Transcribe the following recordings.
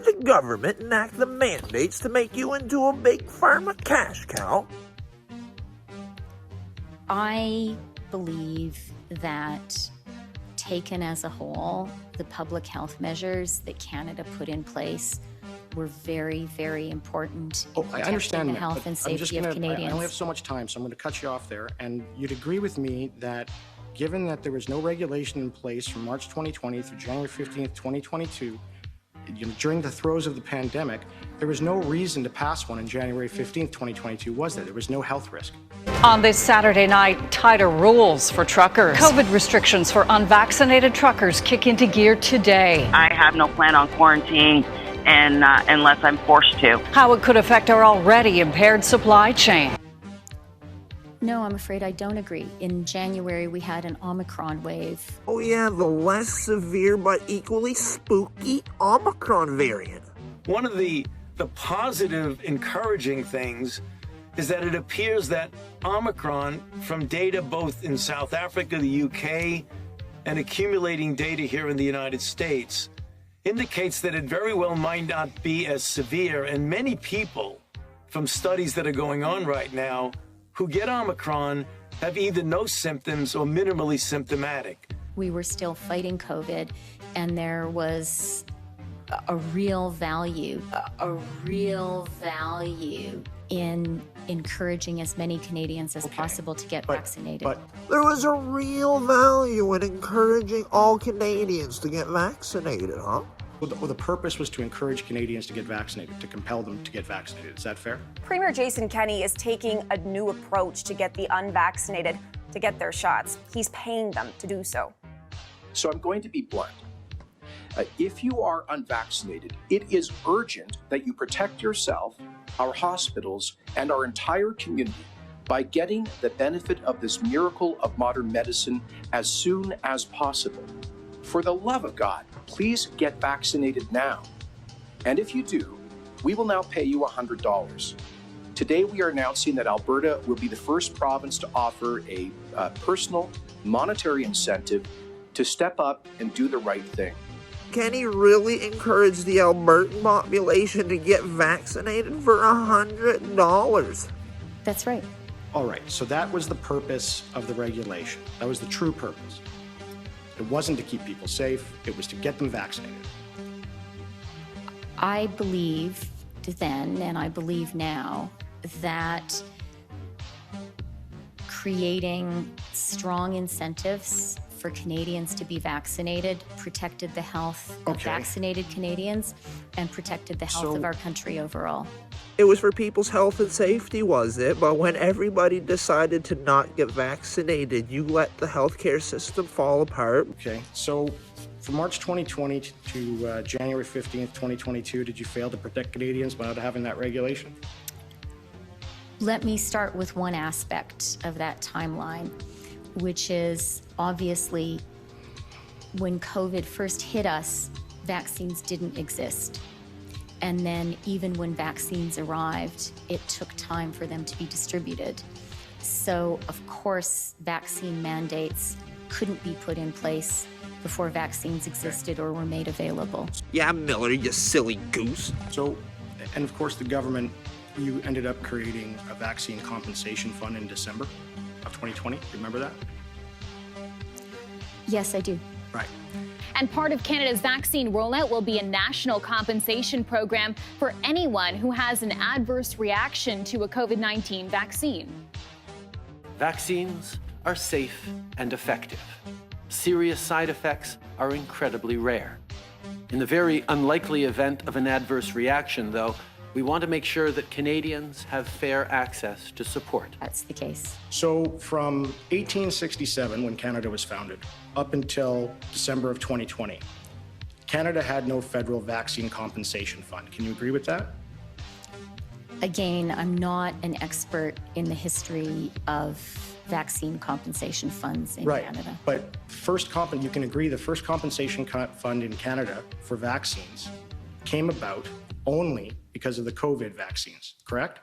did the government enact the mandates to make you into a big pharma cash cow? I believe that, taken as a whole, the public health measures that Canada put in place were very, very important in protecting the health and safety of Canadians. I only have so much time, so I'm going to cut you off there. And you'd agree with me that given that there was no regulation in place from March 2020 through January 15th, 2022, during the throes of the pandemic, there was no reason to pass one on January 15th, 2022, was there? There was no health risk. On this Saturday night, tighter rules for truckers. COVID restrictions for unvaccinated truckers kick into gear today. I have no plan on quarantine and unless I'm forced to. How it could affect our already impaired supply chain. No, I'm afraid I don't agree. In January, we had an Omicron wave. Oh yeah, the less severe but equally spooky Omicron variant. One of the positive, encouraging things is that it appears that Omicron, from data both in South Africa, the UK, and accumulating data here in the United States, indicates that it very well might not be as severe. And many people, from studies that are going on right now, who get Omicron have either no symptoms or minimally symptomatic. We were still fighting COVID, and there was a real value in encouraging as many Canadians as possible to get vaccinated. But There was a real value in encouraging all Canadians to get vaccinated, huh? well, the purpose was to encourage Canadians to get vaccinated, to compel them to get vaccinated. Is that fair? Premier Jason Kenney is taking a new approach to get the unvaccinated to get their shots. He's paying them to do so. So I'm going to be blunt. If you are unvaccinated, it is urgent that you protect yourself, our hospitals, and our entire community by getting the benefit of this miracle of modern medicine as soon as possible. For the love of God, please get vaccinated now. And if you do, we will now pay you $100. Today, we are announcing that Alberta will be the first province to offer a personal monetary incentive to step up and do the right thing. Can he really encourage the Albertan population to get vaccinated for $100? That's right. All right, so that was the purpose of the regulation. That was the true purpose. It wasn't to keep people safe, it was to get them vaccinated. I believed then, and I believe now, that creating strong incentives for Canadians to be vaccinated protected the health of vaccinated Canadians and protected the health of our country overall. It was for people's health and safety, was it? But when everybody decided to not get vaccinated, you let the healthcare system fall apart. Okay, so from March 2020 to January 15th, 2022, did you fail to protect Canadians by not having that regulation? Let me start with one aspect of that timeline, which is obviously when COVID first hit us, vaccines didn't exist. And then even when vaccines arrived, it took time for them to be distributed. So of course, vaccine mandates couldn't be put in place before vaccines existed or were made available. Yeah, Miller, you silly goose. So, and of course the government, you ended up creating a vaccine compensation fund in December of 2020. Remember that? Yes, I do. Right. And part of Canada's vaccine rollout will be a national compensation program for anyone who has an adverse reaction to a COVID-19 vaccine. Vaccines are safe and effective. Serious side effects are incredibly rare. In the very unlikely event of an adverse reaction, though, we want to make sure that Canadians have fair access to support. That's the case. So from 1867, when Canada was founded, up until December of 2020, Canada had no federal vaccine compensation fund. Can you agree with that? Again, I'm not an expert in the history of vaccine compensation funds in Canada. But you can agree the first compensation fund in Canada for vaccines came about only because of the COVID vaccines, correct?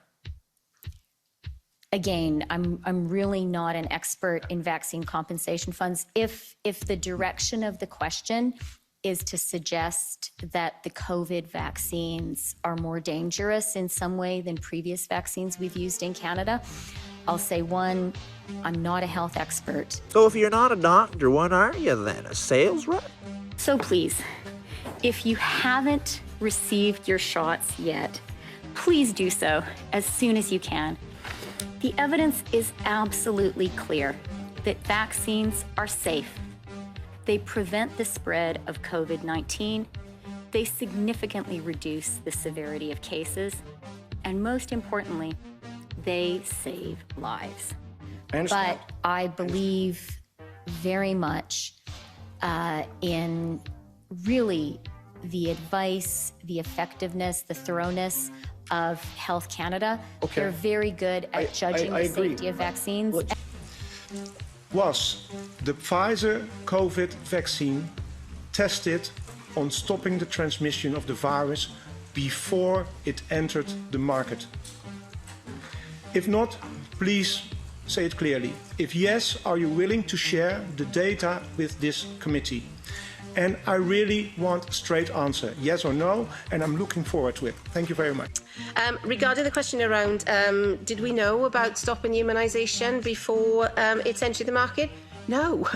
Again, I'm really not an expert in vaccine compensation funds. If the direction of the question is to suggest that the COVID vaccines are more dangerous in some way than previous vaccines we've used in Canada. I'll say one, I'm not a health expert. So if you're not a doctor, what are you then? A sales rep? So please, if you haven't received your shots yet, please do so as soon as you can. The evidence is absolutely clear that vaccines are safe. They prevent the spread of COVID-19. They significantly reduce the severity of cases. And most importantly, they save lives. But I believe very much in really the advice, the effectiveness, the thoroughness of Health Canada. Okay. They're very good at judging the safety of vaccines. Was the Pfizer COVID vaccine tested on stopping the transmission of the virus before it entered the market? If not, please say it clearly. If yes, are you willing to share the data with this committee? And I really want a straight answer, yes or no, and I'm looking forward to it. Thank you very much. Regarding the question around, did we know about stopping immunisation before it's entered the market? No.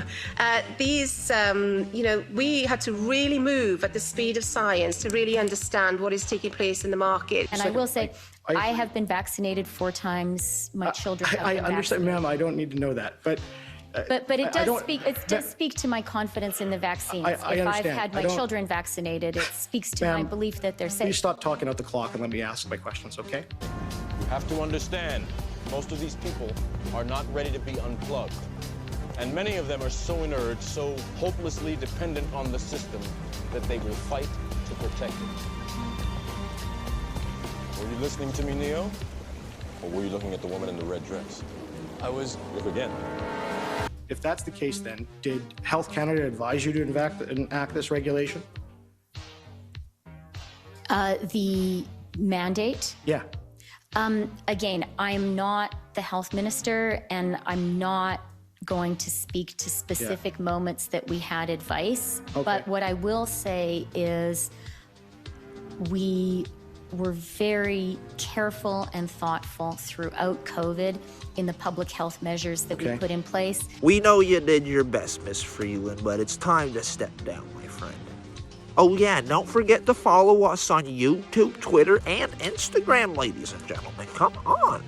We had to really move at the speed of science to really understand what is taking place in the market. And I will say, I have been vaccinated 4 times. My children have been I understand, vaccinated. ma'am, I don't need to know that. But it does speak to my confidence in the vaccines. If I've had my children vaccinated, it speaks to my belief that they're safe. Please stop talking out the clock and let me ask my questions, okay? You have to understand, most of these people are not ready to be unplugged. And many of them are so inert, so hopelessly dependent on the system that they will fight to protect it. Were you listening to me, Neo? Or were you looking at the woman in the red dress? I was. Look again. If that's the case, then, did Health Canada advise you to enact this regulation? The mandate? Yeah. Again, I'm not the health minister, and I'm not going to speak to specific moments that we had advice. Okay. But what I will say is we were very careful and thoughtful throughout COVID in the public health measures that we put in place. We know you did your best, Miss Freeland, but it's time to step down, my friend. Oh yeah, don't forget to follow us on YouTube, Twitter, and Instagram, ladies and gentlemen. Come on.